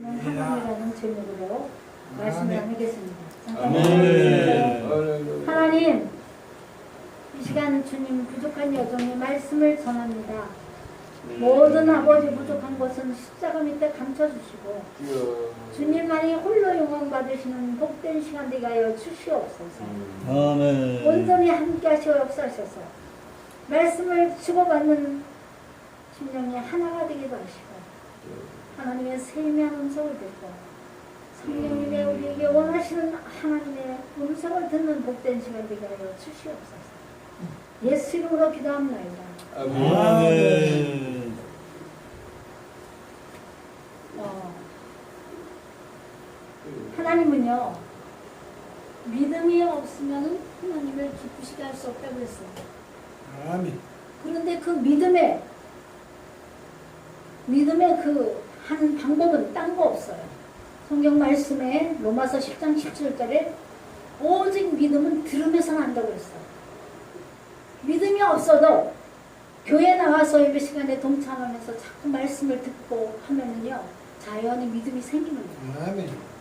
하나님이라는 제목으로 말씀을 나누겠습니다. 아멘. 하나님, 이 시간 주님 부족한 여종의 말씀을 전합니다. 모든 아버지 부족한 것은 십자가 밑에 감춰주시고 주님만이 홀로 영광 받으시는 복된 시간 되게 하여 주시옵소서. 아멘. 온전히 함께 하시어 역사하셔서 말씀을 주고받는 심령이 하나가 되기도 하시고 하나님의 세미한 음성을 듣고 성령님의 우리에게 원하시는 하나님의 음성을 듣는 복된 시간 되게 하여 주시옵소서. 예수 이름으로 기도합니다. 아멘. 하나님은요, 믿음이 없으면 하나님을 기쁘시게 할 수 없다고 했어요. 아멘. 그런데 그 믿음의 그 하는 방법은 딴 거 없어요. 성경 말씀에 로마서 10장 17절에 오직 믿음은 들으면서는 한다고 했어요. 믿음이 없어도 교회 나와서 예배 시간에 동참하면서 자꾸 말씀을 듣고 하면은요, 자연히 믿음이 생기는 거예요. 아멘.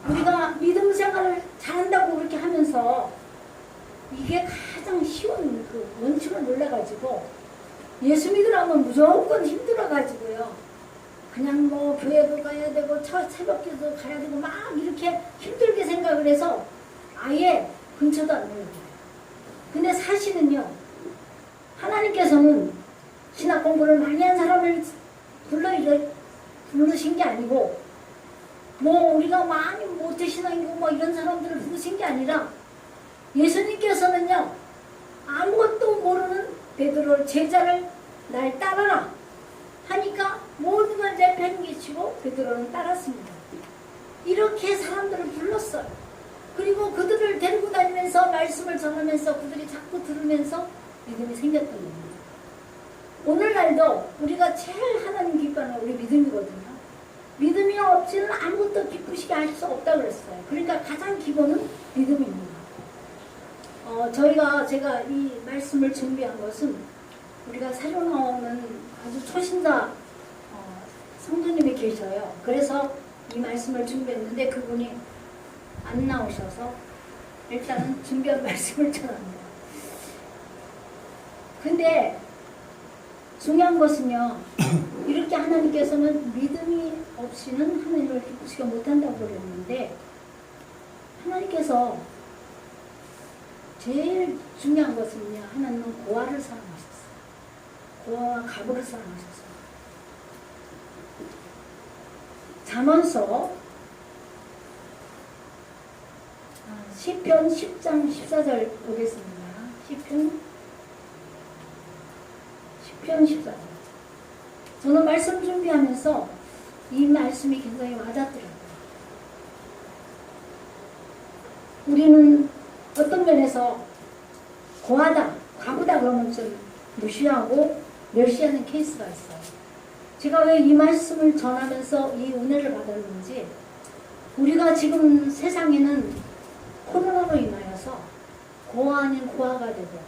우리가 믿음 생활을 잘한다고 그렇게 하면서 이게 가장 쉬운 그 원칙을 몰라가지고 예수 믿으라면 무조건 힘들어가지고요. 그냥 뭐 교회도 가야 되고 새벽기도 가야 되고 막 이렇게 힘들게 생각을 해서 아예 근처도 안 오는 거예요. 근데 사실은요, 하나님께서는 신학 공부를 많이 한 사람을 부르신 게 아니고 뭐 우리가 많이 모태신앙이고 뭐 이런 사람들을 부르신 게 아니라 예수님께서는요, 아무것도 모르는 베드로 제자를 날 따라라 하니까 모든 걸 내팽개치고 베드로는 따랐습니다. 이렇게 사람들을 불렀어요. 그리고 그들을 데리고 다니면서 말씀을 전하면서 그들이 자꾸 들으면서 믿음이 생겼던 겁니다. 오늘날도 우리가 제일 하나님 기뻐하는 우리 믿음이거든요. 믿음이 없이는 아무것도 기쁘시게 하실 수 없다고 그랬어요. 그러니까 가장 기본은 믿음입니다. 제가 이 말씀을 준비한 것은 우리가 새로 나오는 아주 초신자 성도님이 계셔요. 그래서 이 말씀을 준비했는데 그분이 안 나오셔서 일단은 준비한 말씀을 전합니다. 근데 중요한 것은요, 이렇게 하나님께서는 믿음이 없이는 하나님을 기쁘시게 못한다고 그랬는데 하나님께서 제일 중요한 것은요, 하나님은 고아를 사랑하셨어요. 고아와 가부를 사랑하셨어요. 잠언서 시편 10장 14절 보겠습니다. 시편 14절. 저는 말씀 준비하면서 이 말씀이 굉장히 와닿더라고요. 우리는 어떤 면에서 고하다, 과부다 그러면 좀 무시하고 멸시하는 케이스가 있어요. 제가 왜 이 말씀을 전하면서 이 은혜를 받았는지, 우리가 지금 세상에는 코로나로 인하여서 고아 아닌 고아가 되고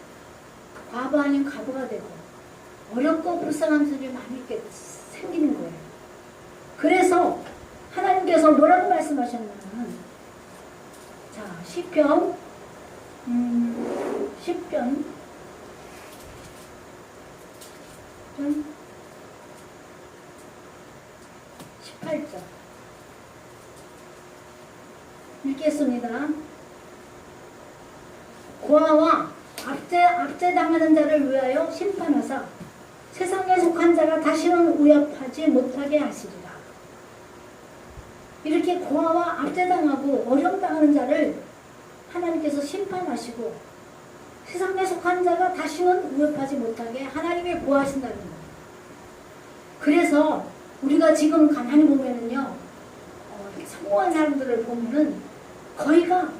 과부 아닌 과부가 되고 어렵고 불쌍한 분들이 많이 이렇게 생기는 거예요. 그래서 하나님께서 뭐라고 말씀하셨냐면, 자, 시편 18절 읽겠습니다. 고아와 압제당하는 자를 위하여 심판하사 세상에 속한 자가 다시는 위협하지 못하게 하시리라. 이렇게 고아와 압제당하고 어려움당하는 자를 하나님께서 심판하시고 세상에 속한 자가 다시는 위협하지 못하게 하나님이 보호하신다는 거예요. 그래서 우리가 지금 가만히 보면은요, 성공한 사람들을 보면은 거의가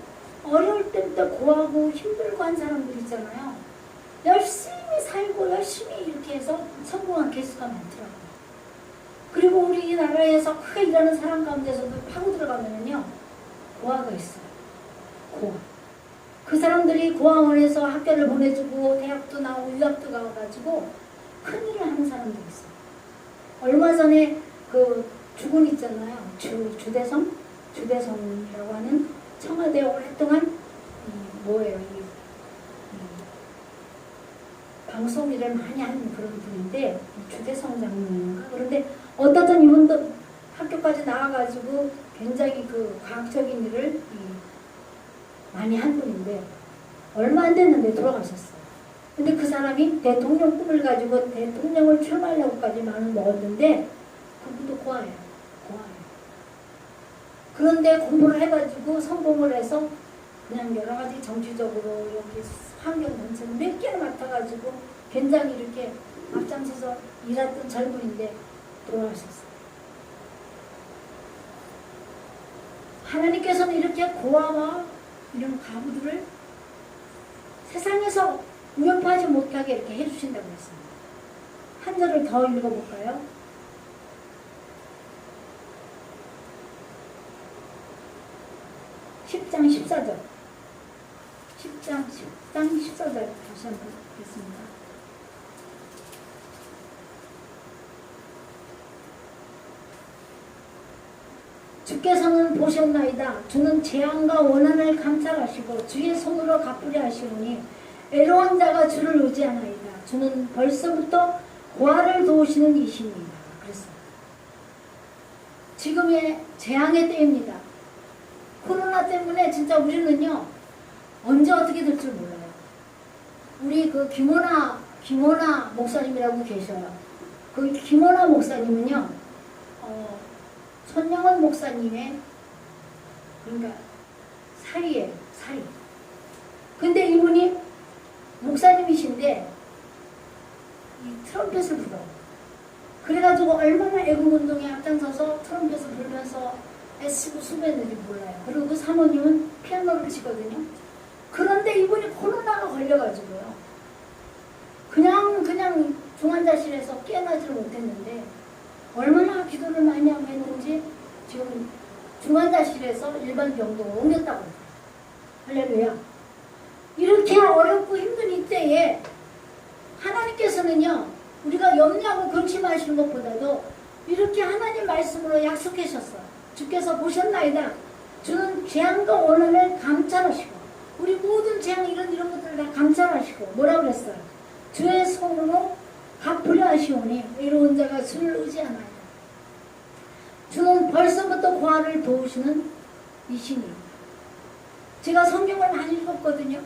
어려울 때부터 고하고 힘들고 한 사람들 있잖아요. 열심히 살고 열심히 이렇게 해서 성공한 개수가 많더라고요. 그리고 우리나라에서 크게 일하는 사람 가운데서도 파고 들어가면은요, 고아가 있어요. 고아. 그 사람들이 고아원에서 학교를 보내주고 대학도 나오고 유학도 가가지고 큰일을 하는 사람들이 있어요. 얼마 전에 그 주군 있잖아요. 주대성이라고 하는 청와대 오랫동안 뭐예요? 방송 일을 많이 하는 그런 분인데 주대성 장로인가? 그런데 어떻든 이분도 학교까지 나와가지고 굉장히 그 과학적인 일을 많이 한 분인데 얼마 안 됐는데 돌아가셨어요. 근데 그 사람이 대통령 꿈을 가지고 대통령을 출마하려고까지 마음을 먹었는데 그분도 고아예요. 그런데 공부를 해가지고 성공을 해서 그냥 여러 가지 정치적으로 여기 환경단체 몇 개를 맡아가지고 굉장히 이렇게 앞장서서 일했던 젊은인데 돌아가셨어요. 하나님께서는 이렇게 고아와 이런 가부들을 세상에서 위협하지 못하게 이렇게 해주신다고 했습니다. 한 절을 더 읽어볼까요? 10장 14절. 10장 14절 다시 한번 보겠습니다. 주께서는 보셨나이다. 주는 재앙과 원한을 감찰하시고 주의 손으로 갚으려 하시오니 애로운 자가 주를 의지하나이다. 주는 벌써부터 고아를 도우시는 이십니다. 그랬습니다. 지금의 재앙의 때입니다. 코로나 때문에 진짜 우리는요 언제 어떻게 될 줄 몰라요. 우리 그 김원아 목사님이라고 계셔요. 그 김원아 목사님은요 손영원 목사님의 그러니까 사이. 근데 이분이 목사님이신데 이 트럼펫을 불어요. 그래가지고 얼마나 애국운동에 앞장서서 트럼펫을 불면서 애쓰고 수고했는지 몰라요. 그리고 그 사모님은 피아노를 치거든요. 그런데 이분이 코로나가 걸려가지고요. 그냥 중환자실에서 깨어나지를 못했는데 얼마나 기도를 많이 하고 했는지 지금 중환자실에서 일반 병동으로 옮겼다고 해요. 할렐루야. 이렇게 어렵고 힘든 이때에 하나님께서는요 우리가 염려하고 근심하시는 것보다도 이렇게 하나님 말씀으로 약속하셨어요. 주께서 보셨나이다. 주는 재앙과 원한을 감찰하시고 우리 모든 재앙 이런 것들을 다 감찰하시고 뭐라고 그랬어요? 주의 손으로 갚으려 하시오니 외로운 자가 주를 의지하나이다. 주는 벌써부터 고아를 도우시는 이신입니다. 제가 성경을 많이 읽었거든요.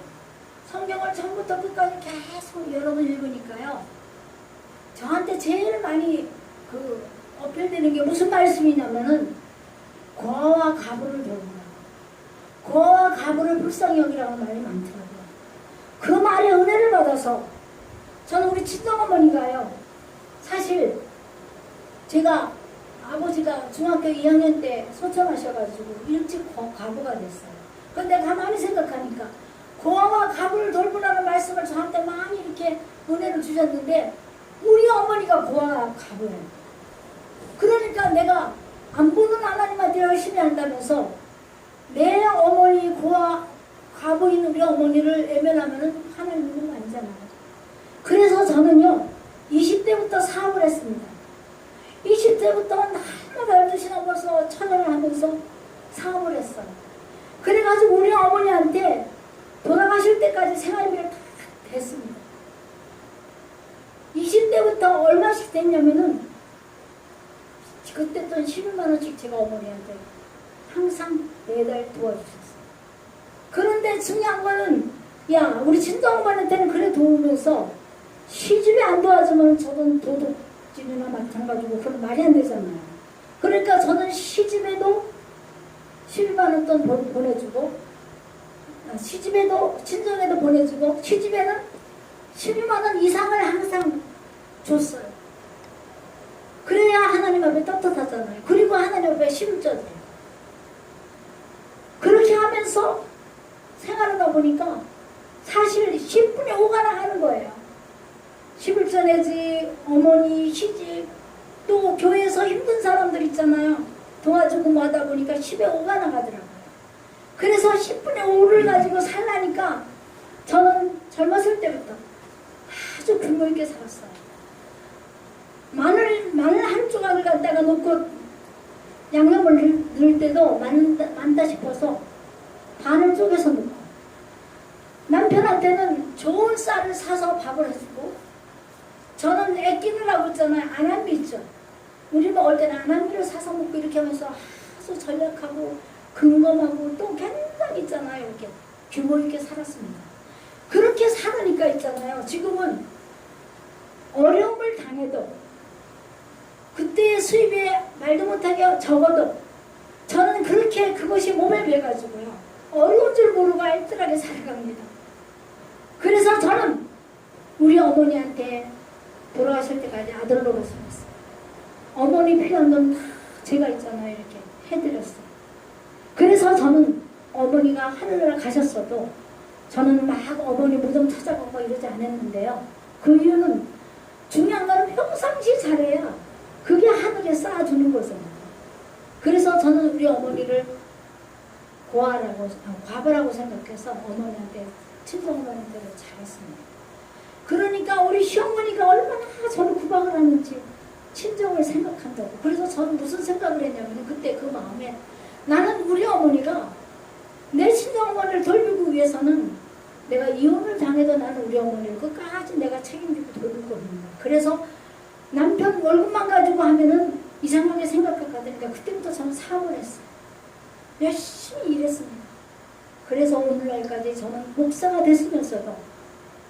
성경을 처음부터 끝까지 계속 여러 번 읽으니까요. 저한테 제일 많이 어필되는 게 무슨 말씀이냐면은 고아와 가부를 돌보라. 고아와 가부를 불쌍히 여기라는 말이 많더라고요. 그 말에 은혜를 받아서 저는 우리 친정어머니가요. 사실 제가 아버지가 중학교 2학년 때 소천하셔가지고 일찍 가부가 됐어요. 근데 가만히 생각하니까 고아와 가부를 돌보라는 말씀을 저한테 많이 이렇게 은혜를 주셨는데 우리 어머니가 고아와 가부예요. 그러니까 내가 안 보는 하나님한테 열심히 한다면서 내 어머니 고아 가부인 우리 어머니를 애면하면은 하나님은 아니잖아요. 그래서 저는요 20대부터 사업을 했습니다. 20대부터 날마다 12시간 넘어서 천연을 하면서 사업을 했어요. 그래가지고 우리 어머니한테 돌아가실 때까지 생활비를 다 댔습니다. 20대부터 얼마씩 됐냐면은 그때 돈 11만원씩 제가 어머니한테 항상 매달 도와주셨어요. 그런데 중요한 거는 우리 친정어머니한테는 그래 도우면서 시집에 안 도와주면 저는 도둑질이나 마찬가지고 그건 말이 안 되잖아요. 그러니까 저는 시집에도 11만원 돈 보내주고 시집에도 친정에도 보내주고 시집에는 12만원 이상을 항상 줬어요. 그래야 하나님 앞에 떳떳하잖아요. 그리고 하나님 앞에 11절 그렇게 하면서 생활하다 보니까 사실 10분의 5가 나가는 거예요. 11절 내지 어머니 시집 또 교회에서 힘든 사람들 있잖아요. 도와주고 뭐 하다 보니까 10의 5가 나가더라고요. 그래서 10분의 5를 가지고 살라니까 저는 젊었을 때부터 아주 굶어 있게 살았어요. 마늘 한 조각을 갖다가 놓고 양념을 넣을 때도 많다 싶어서 반을 쪼개서 넣고, 남편한테는 좋은 쌀을 사서 밥을 해주고, 저는 애 끼느라고 있잖아요. 안암미 있죠. 우리 먹을 때는 안암미를 사서 먹고 이렇게 하면서 아주 전략하고 근검하고 또 굉장히 있잖아요. 이렇게 규모 있게 살았습니다. 그렇게 살으니까 있잖아요. 지금은 어려움을 당해도 그때의 수입이 말도 못하게 적어도 저는 그렇게 그것이 몸에 배가지고요. 어려운 줄 모르고 알뜰하게 살아갑니다. 그래서 저는 우리 어머니한테 돌아가실 때까지 아들 노릇을 했어요. 어머니 필요한 건 다 제가 있잖아요. 이렇게 해드렸어요. 그래서 저는 어머니가 하늘나라 가셨어도 저는 막 어머니 무덤 찾아가고 이러지 않았는데요. 그 이유는 중요한 거는 평상시 잘해야 그게 하늘에 쌓아주는 거잖아요. 그래서 저는 우리 어머니를 과부라고 생각해서 어머니한테, 친정어머니한테도 잘했습니다. 그러니까 우리 시어머니가 얼마나 저를 구박을 하는지 친정을 생각한다고. 그래서 저는 무슨 생각을 했냐면 그때 그 마음에 나는 우리 어머니가 내 친정어머니를 돌보기 위해서는 내가 이혼을 당해도 나는 우리 어머니를 끝까지 내가 책임지고 돌볼 겁니다. 그래서 남편 월급만 가지고 하면은 이상하게 생각했거든요. 그때부터 저는 사업을 했어요. 열심히 일했습니다. 그래서 오늘날까지 저는 목사가 됐으면서도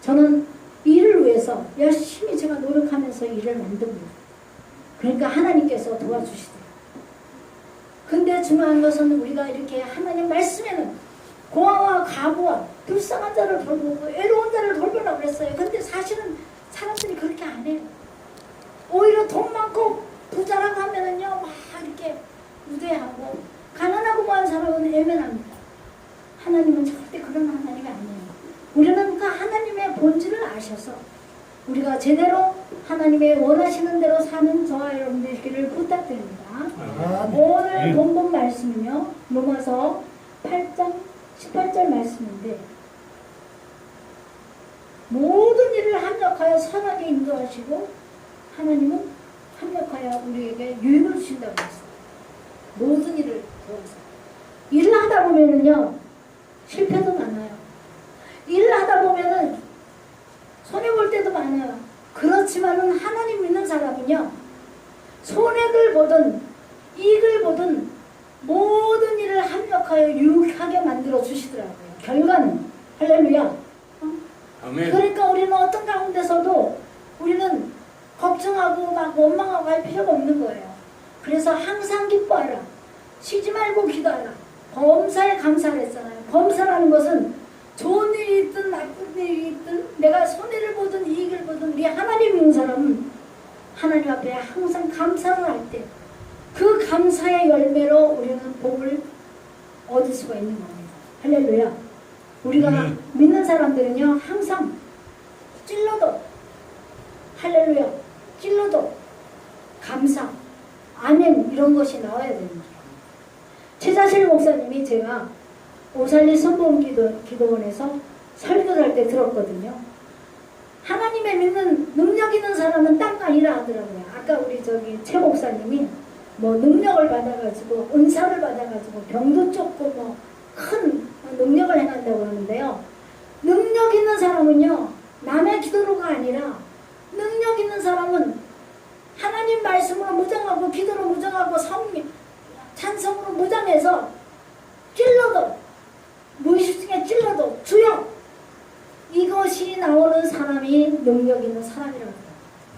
저는 일을 위해서 열심히 제가 노력하면서 일을 만듭니다. 그러니까 하나님께서 도와주시더라고요. 근데 중요한 것은 우리가 이렇게 하나님 말씀에는 고아와 과부와 불쌍한 자를 돌보고 외로운 자를 돌보라고 그랬어요. 근데 사실은 사람들이 그렇게 안 해요. 오히려 돈 많고 부자라고 하면은요, 막 이렇게 우대하고, 가난하고 뭐한 사람은 애매합니다. 하나님은 절대 그런 하나님이 아니에요. 우리는 그 하나님의 본질을 아셔서 우리가 제대로 하나님의 원하시는 대로 사는 저와 여러분들끼를 부탁드립니다. 오늘 본문 말씀은요, 로마서 8장 18절 말씀인데, 모든 일을 합력하여 선하게 인도하시고 하나님은 합력하여 우리에게 유익을 주신다고 했어요. 모든 일을 도와서. 일을 하다 보면은요, 실패도 많아요. 일을 하다 보면은 손해볼 때도 많아요. 그렇지만은 하나님 믿는 사람은요, 손해를 보든 이익을 보든 모든 일을 합력하여 유익하게 만들어 주시더라고요. 결과는. 할렐루야. 아멘. 그러니까 우리는 어떤 가운데서도 우리는 걱정하고 막 원망하고 할 필요가 없는 거예요. 그래서 항상 기뻐하라. 쉬지 말고 기도하라. 범사에 감사를 했잖아요. 범사라는 것은 좋은 일이 있든 나쁜 일이 있든 내가 손해를 보든 이익을 보든 우리 하나님 믿는 사람은 하나님 앞에 항상 감사를 할 때 그 감사의 열매로 우리는 복을 얻을 수가 있는 겁니다. 할렐루야. 우리가 믿는 사람들은요, 항상 찔러도, 할렐루야, 찔러도 감사, 아멘, 이런 것이 나와야 됩니다. 최자실 목사님이 제가 오살리 선보험 기도원에서 설교를 할 때 들었거든요. 하나님의 믿는 능력 있는 사람은 딴 아니라 하더라고요. 아까 우리 최 목사님이 뭐 능력을 받아가지고 은사를 받아가지고 병도 쫓고 뭐 큰 능력을 행한다고 하는데요. 능력 있는 사람은요, 남의 기도로가 아니라 능력 있는 사람은 하나님 말씀으로 무장하고 기도로 무장하고 찬성으로 무장해서 찔러도, 무의식 중에 찔러도 주여, 이것이 나오는 사람이 능력 있는 사람이라고 해요.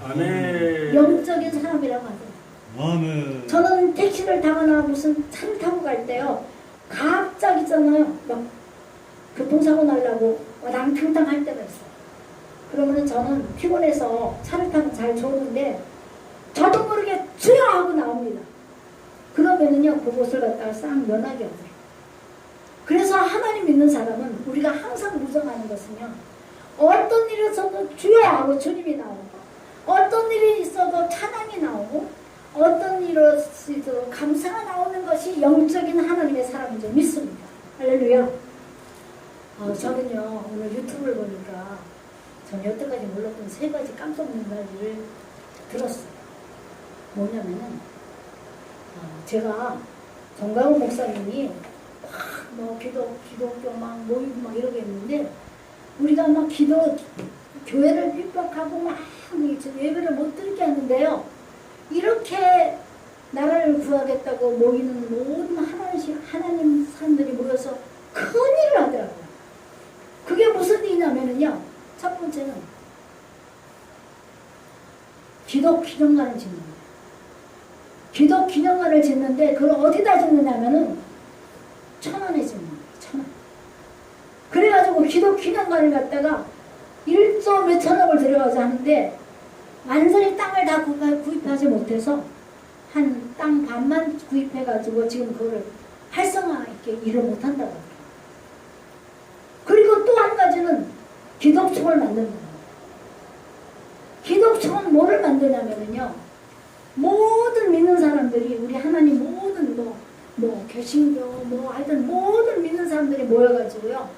아멘. 영적인 사람이라고 하더라고요. 아멘. 저는 택시를 타거나 무슨 차를 타고 갈 때요, 갑자기 있잖아요, 막 교통사고 나려고 와당탕탕 할 때가 있어요. 그러면은 저는 피곤해서 차를 타면 잘 좋은데 저도 모르게 주여 하고 나옵니다. 그러면은요, 그곳을 갖다가 싹 면하게 하더라고요. 그래서 하나님 믿는 사람은 우리가 항상 무정하는 것은요, 어떤 일이 있어도 주여 하고 주님이 나오고, 어떤 일이 있어도 찬양이 나오고, 어떤 일이 있어도 감사가 나오는 것이 영적인 하나님의 사람인 줄 믿습니다. 할렐루야. 저는요, 오늘 유튜브를 보니까 전 여태까지 몰랐던 3가지 깜짝 놀랄 일을 들었어요. 뭐냐면은 제가 정강훈 목사님이 막 기독교 막 모이고 막 이러겠는데 우리가 막 교회를 핍박하고 막 예배를 못 드리게 하는데요. 이렇게 나라를 구하겠다고 모이는 모든 하나님 사람들이 모여서 큰일을 하더라고요. 그게 무슨 일이냐면요. 첫 번째는 기독 기념관을 짓는 거예요. 기독 기념관을 짓는데 그걸 어디다 짓느냐면은 천안에 짓는 거예요. 천안. 그래가지고 기독 기념관을 갖다가 1조 몇천억을 들여가서 하는데 완전히 땅을 다 구입하지 못해서 한 땅 반만 구입해가지고 지금 그거를 활성화 있게 일을 못한다고 해요. 그리고 또 한 가지는 기독총을 만드는 거예요. 기독총은 뭐를 만드냐면요. 모든 믿는 사람들이 우리 하나님 모든 개신교 하여튼 모든 믿는 사람들이 모여가지고요.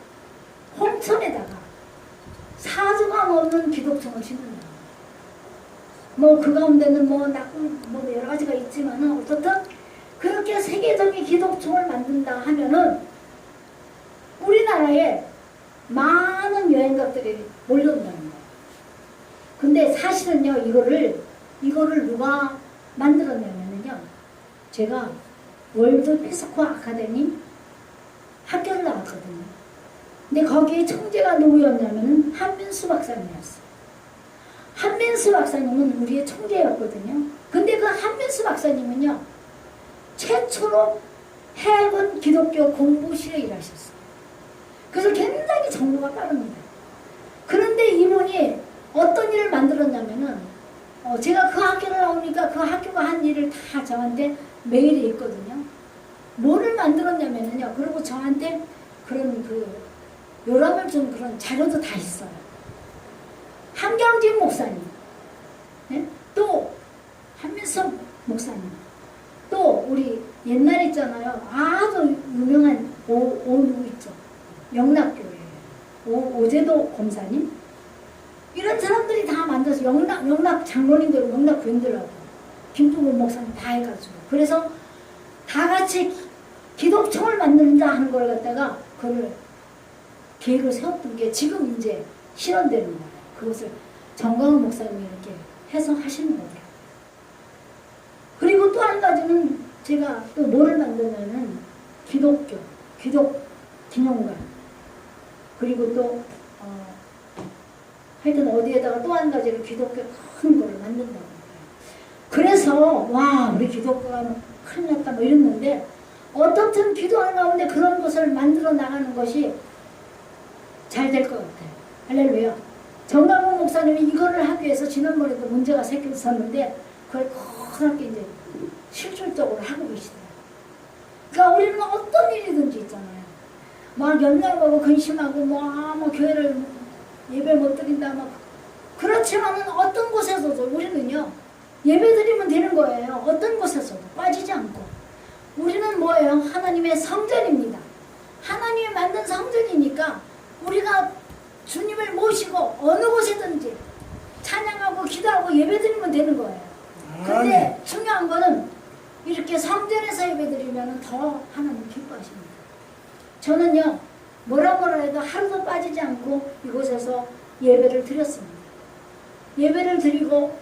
홍천에다가 사주가 넘는 기독총을 짓는 거예요. 그 가운데는 여러 가지가 있지만은 어쨌든 그렇게 세계적인 기독총을 만든다 하면은 우리나라에 많은 여행객들이 몰려온다는 거예요. 근데 사실은요, 이거를 누가 만들었냐면요, 제가 월드 피스코 아카데미 학교를 나왔거든요. 근데 거기에 총재가 누구였냐면 한민수 박사님이었어요. 한민수 박사님은 우리의 총재였거든요. 근데 그 한민수 박사님은요, 최초로 해군 기독교 공부실에 일하셨어요. 그래서 굉장히 정보가 빠릅니다. 그런데 이분이 어떤 일을 만들었냐면은, 제가 그 학교를 나오니까 그 학교가 한 일을 다 저한테 메일이 있거든요. 뭐를 만들었냐면요. 그리고 저한테 그런 요람을 준 그런 자료도 다 있어요. 한경진 목사님, 네? 또 한민석 목사님, 또 우리 옛날에 있잖아요. 아주 유명한 누구 있죠. 영락교회 오제도 검사님, 이런 사람들이 다 만들어서 영락 장로님들, 영락 교인들하고 김종국 목사님 다 해가지고, 그래서 다 같이 기독총을 만든다 하는 걸 갖다가 그걸 계획을 세웠던 게 지금 이제 실현되는 거예요. 그것을 정강훈 목사님이 이렇게 해서 하시는 거예요. 그리고 또 한 가지는 제가 또 뭐를 만드냐면 기독 기념관, 그리고 또 하여튼 어디에다가 또 한 가지를 기독교 큰 거를 만든다고 해요. 그래서 와, 우리 기독교가 큰일 났다 이랬는데, 어떻든 기도하는 가운데 그런 것을 만들어 나가는 것이 잘 될 것 같아요. 할렐루야. 정강훈 목사님이 이거를 하기 위해서 지난번에도 문제가 생겼었는데 그걸 커하게 이제 실질적으로 하고 계시더라고요. 그러니까 우리는 어떤 일이든지 있잖아요. 막 연락하고 근심하고 교회를 예배 못 드린다 그렇지만은 어떤 곳에서도 우리는요, 예배 드리면 되는 거예요. 어떤 곳에서도 빠지지 않고. 우리는 뭐예요? 하나님의 성전입니다. 하나님이 만든 성전이니까 우리가 주님을 모시고 어느 곳이든지 찬양하고 기도하고 예배드리면 되는 거예요. 근데 중요한 거는 이렇게 성전에서 예배드리면 더 하나님 기뻐하십니다. 저는요, 뭐라 해도 하루도 빠지지 않고 이곳에서 예배를 드렸습니다. 예배를 드리고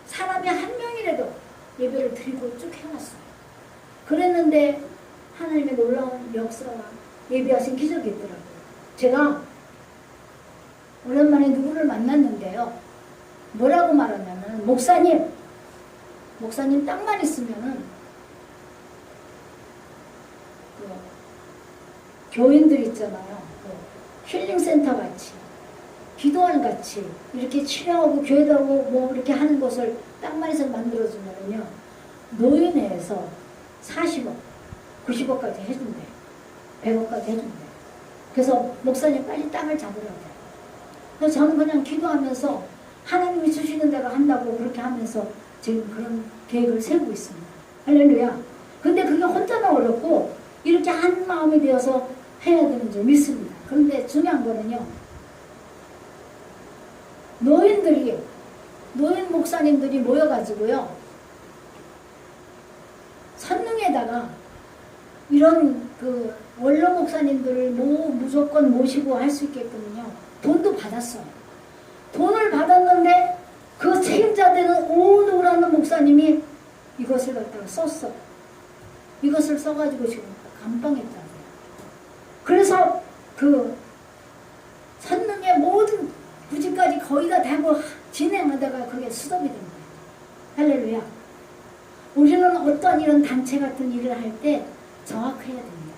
사람이 한 명이라도 예배를 드리고 쭉 해왔어요. 그랬는데 하나님의 놀라운 역사와 예배하신 기적이 있더라고요. 제가 오랜만에 누구를 만났는데요. 뭐라고 말하냐면, 목사님 땅만 있으면은 교인들 있잖아요. 힐링센터 같이, 기도원 같이 이렇게 치료하고 교회하고 이렇게 하는 곳을 땅만 있어 만들어주면요, 노인회에서 40억, 90억까지 해준대. 100억까지 해준대. 그래서 목사님 빨리 땅을 잡으라고. 그래서 저는 그냥 기도하면서 하나님이 주시는 대로 한다고 그렇게 하면서 지금 그런 계획을 세우고 있습니다. 할렐루야. 근데 그게 혼자는 어렵고 이렇게 한 마음이 되어서 해야 되는 줄 믿습니다. 그런데 중요한 거는요, 노인 목사님들이 모여가지고요, 교회에다가 이런 그 원로 목사님들을 무조건 모시고 할 수 있게끔요 돈도 받았어요. 돈을 받았는데 그 책임자 되는 오누라는 목사님이 이것을 갖다가 썼어. 이것을 써가지고 지금 감방했다고요. 그래서 그 선릉의 모든 부지까지 거의 다 대고 진행하다가 그게 수습이 된 거예요. 할렐루야. 우리는 어떤 이런 단체 같은 일을 할 때 정확해야 됩니다.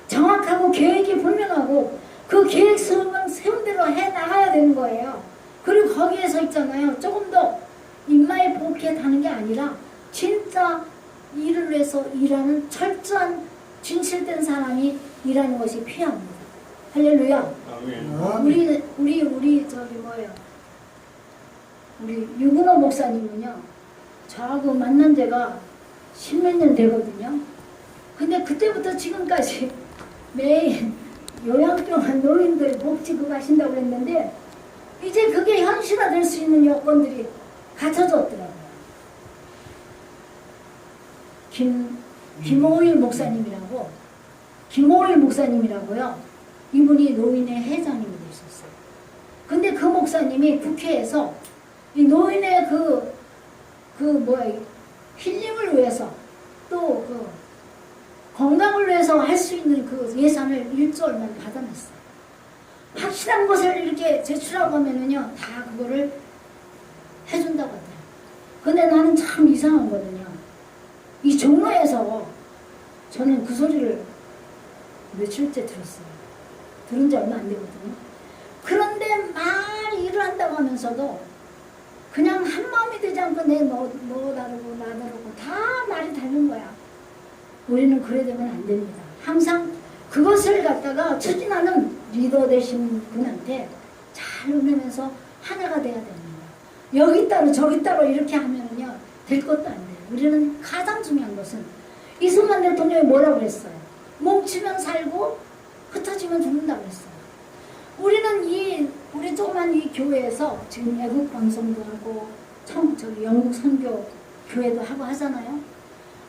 정확하고 계획이 분명하고 그 계획 세운 대로 해 나가야 되는 거예요. 그리고 거기에서 있잖아요. 조금 더 입마에 보게 하는 게 아니라 진짜 일을 위해서 일하는 철저한 진실된 사람이 일하는 것이 필요합니다. 할렐루야. 아멘. 우리 저기 뭐예요? 우리 유근호 목사님은요. 저하고 만난 지가 십몇 년 되거든요. 근데 그때부터 지금까지 매일 요양병원 노인들 복지 그거 하신다고 했는데 이제 그게 현실화될 수 있는 여건들이 갖춰졌더라고요. 김오일 목사님이라고요. 이분이 노인의 회장님이 되셨어요. 근데 그 목사님이 국회에서 이 노인의 힐링을 위해서 또 그 건강을 위해서 할 수 있는 그 예산을 1조 얼마를 받아냈어요. 확실한 것을 이렇게 제출하고 하면은요, 다 그거를 해준다고 하더라고요. 근데 나는 참 이상한 거거든요. 이 종로에서 저는 그 소리를 며칠째 들었어요. 들은 지 얼마 안 되거든요. 그런데 막 일을 한다고 하면서도 그냥 한 마음이 되지 않고 너 다르고 나 다르고 다 말이 다른 거야. 우리는 그래 되면 안 됩니다. 항상 그것을 갖다가 추진하는 리더 되신 분한테 잘 의논해서 하나가 돼야 됩니다. 여기 따로 저기 따로 이렇게 하면은요 될 것도 안 돼요. 우리는 가장 중요한 것은 이승만 대통령이 뭐라고 그랬어요? 뭉치면 살고 흩어지면 죽는다고 그랬어요. 우리는 우리 조그만 이 교회에서 지금 애국 방송도 하고 저기 영국 선교 교회도 하고 하잖아요.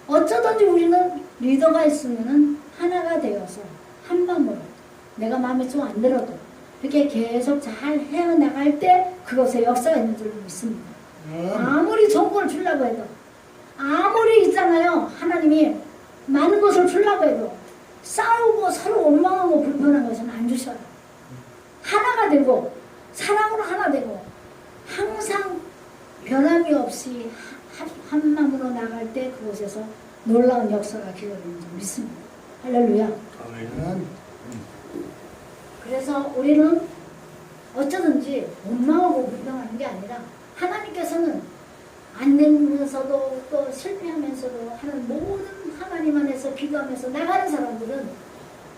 어쩌든지 우리는 리더가 있으면은 하나가 되어서 한 마음으로 내가 마음에 좀 안 들어도 이렇게 계속 잘 헤어나갈 때 그것에 역사가 있는 줄 믿습니다. 아무리 좋은 걸 주려고 해도 아무리 있잖아요. 하나님이 많은 것을 주려고 해도 싸우고 서로 원망하고 불편한 것은 안 주셔요. 하나가 되고 사랑으로 하나 되고 항상 변함이 없이 한 마음으로 나갈 때 그곳에서 놀라운 역사가 기록되는 줄 믿습니다. 할렐루야. 아멘. 그래서 우리는 어쩌든지 원망하고 불평하는 게 아니라 하나님께서는 안 되면서도 또 실패하면서도 하는 모든 하나님 안에서 기도하면서 나가는 사람들은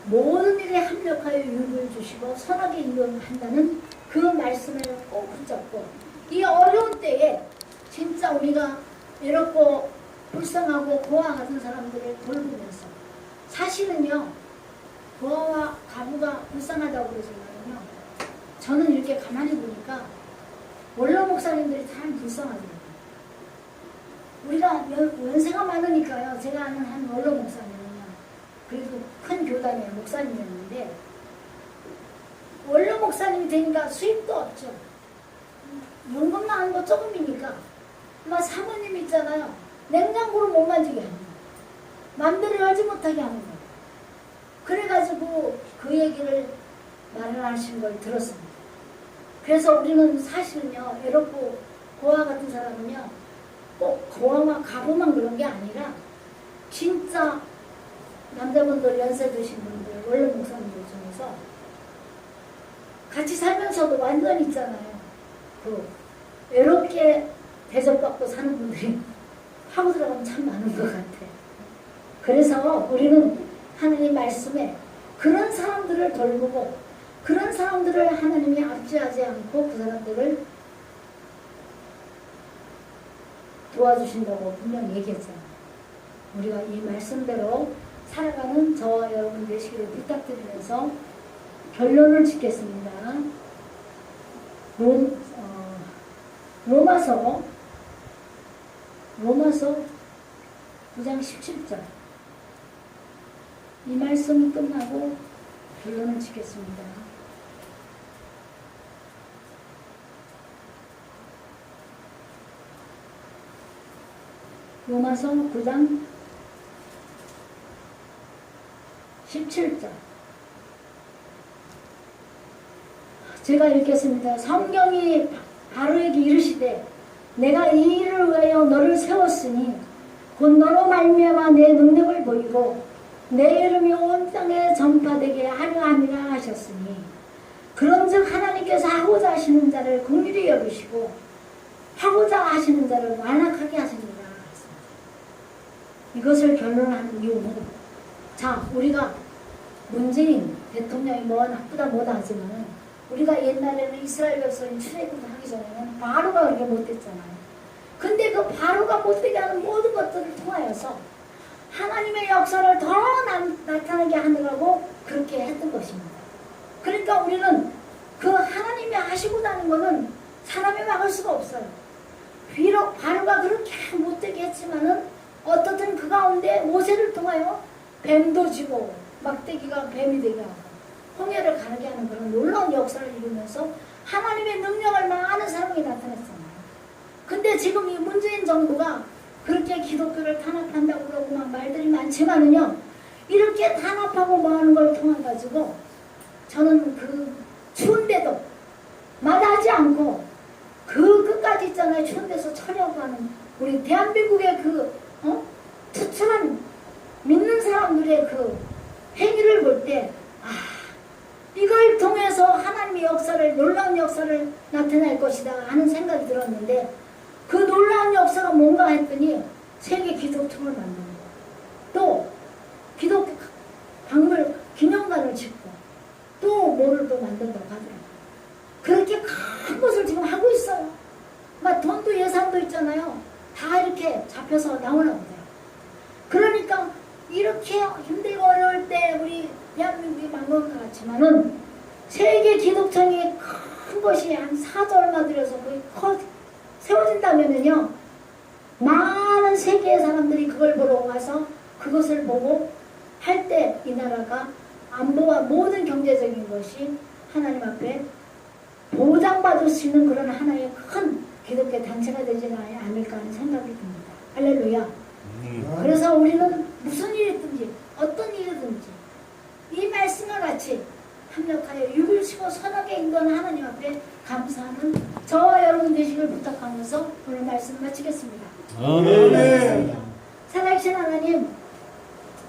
모든 일에 합력하여 유익을 주시고 선하게 인도한다는 그 말씀을 꼭 붙잡고 이 어려운 때에 진짜 우리가 외롭고 불쌍하고 고아 같은 사람들을 돌보면서 사실은요 고아와 가부가 불쌍하다고 그러지만요 저는 이렇게 가만히 보니까 원로 목사님들이 참 불쌍하더라고요. 우리가 연세가 많으니까요. 제가 아는 한 원로 목사님은요 그래도 큰 교단의 목사님이었는데 원로 목사님이 되니까 수입도 없죠. 연금 나는 거 조금이니까 막 사모님 있잖아요. 냉장고를 못 만지게 하는 거예요. 맘대로 하지 못하게 하는 거예요. 그래가지고 그 얘기를 말을 하신 걸 들었습니다. 그래서 우리는 사실은요 외롭고 고아 같은 사람은요 꼭 고아와 가부만 그런 게 아니라 진짜 남자분들 연세 드신 분들 원로 목사님들 중에서 같이 살면서도 완전 있잖아요. 그 외롭게 대접받고 사는 분들이 하고 들어가면 참 많은 것 같아요. 그래서 우리는 하나님 말씀에 그런 사람들을 돌보고 그런 사람들을 하나님이 압제하지 않고 그 사람들을 도와주신다고 분명히 얘기했잖아요. 우리가 이 말씀대로 살아가는 저와 여러분 되시기를 부탁드리면서 결론을 짓겠습니다. 로마서 9장 17절 이 말씀이 끝나고 결론을 짓겠습니다. 로마서 9장 17절 제가 읽겠습니다. 성경이 바로에게 이르시되 내가 이 일을 위하여 너를 세웠으니 곧 너로 말미암아 내 능력을 보이고 내 이름이 온 땅에 전파되게 하려 함이라 하셨으니 그런즉 하나님께서 하고자 하시는 자를 긍휼히 여기시고 하고자 하시는 자를 완악하게 하시니라. 이것을 결론하는 이유는 자 우리가 문재인 대통령이 뭐 나쁘다 뭐다 하지만 우리가 옛날에는 이스라엘 백성이 출애굽하기 전에는 바로가 그렇게 못됐잖아요. 근데 그 바로가 못되게 하는 모든 것들을 통하여서 하나님의 역사를 더 나타나게 하느라고 그렇게 했던 것입니다. 그러니까 우리는 그 하나님이 하시고 나는 거는 사람이 막을 수가 없어요. 비록 바로가 그렇게 못되게 했지만은 어떻든 그 가운데 모세를 통하여 뱀도 지고 막대기가 뱀이 되게 하고 홍해를 가르게 하는 그런 놀라운 역사를 이루면서 하나님의 능력을 많은 사람이 나타냈잖아요. 근데 지금 이 문재인 정부가 그렇게 기독교를 탄압한다고 그러고 막 말들이 많지만은요 이렇게 탄압하고 뭐 하는 걸 통해 가지고 저는 그 추운데도 마다하지 않고 그 끝까지 있잖아요. 추운 데서 처리하고 하는 우리 대한민국의 그 투철한 믿는 사람들의 그 행위를 볼 때 이걸 통해서 하나님의 역사를 놀라운 역사를 나타낼 것이다 하는 생각이 들었는데 그 놀라운 역사가 뭔가 했더니 세계 기독통을 만드는 거 또 기독교 박물 기념관을 짓고 또 뭐를 또 만든다고 하더라고요. 그렇게 큰 것을 지금 하고 있어요. 막 돈도 예산도 있잖아요. 다 이렇게 잡혀서 나오나 보더라고요. 그러니까 이렇게 힘들고 어려울 때 우리 대한민국이 막는 것 같지만은 세계 기독청이 큰 것이 한 4조 얼마 들여서 거의 세워진다면은요 많은 세계의 사람들이 그걸 보러 와서 그것을 보고 할 때 이 나라가 안보와 모든 경제적인 것이 하나님 앞에 보장받을 수 있는 그런 하나의 큰 기독교 단체가 되지 않을까 하는 생각이 듭니다. 할렐루야. 그래서 우리는 무슨 일이든지 어떤 일이든지 이 말씀과 같이 합력하여 유일시고 선하게 인도하는 하나님 앞에 감사하는 저와 여러분 되시길 부탁하면서 오늘 말씀 마치겠습니다. 아멘. 살아계신 하나님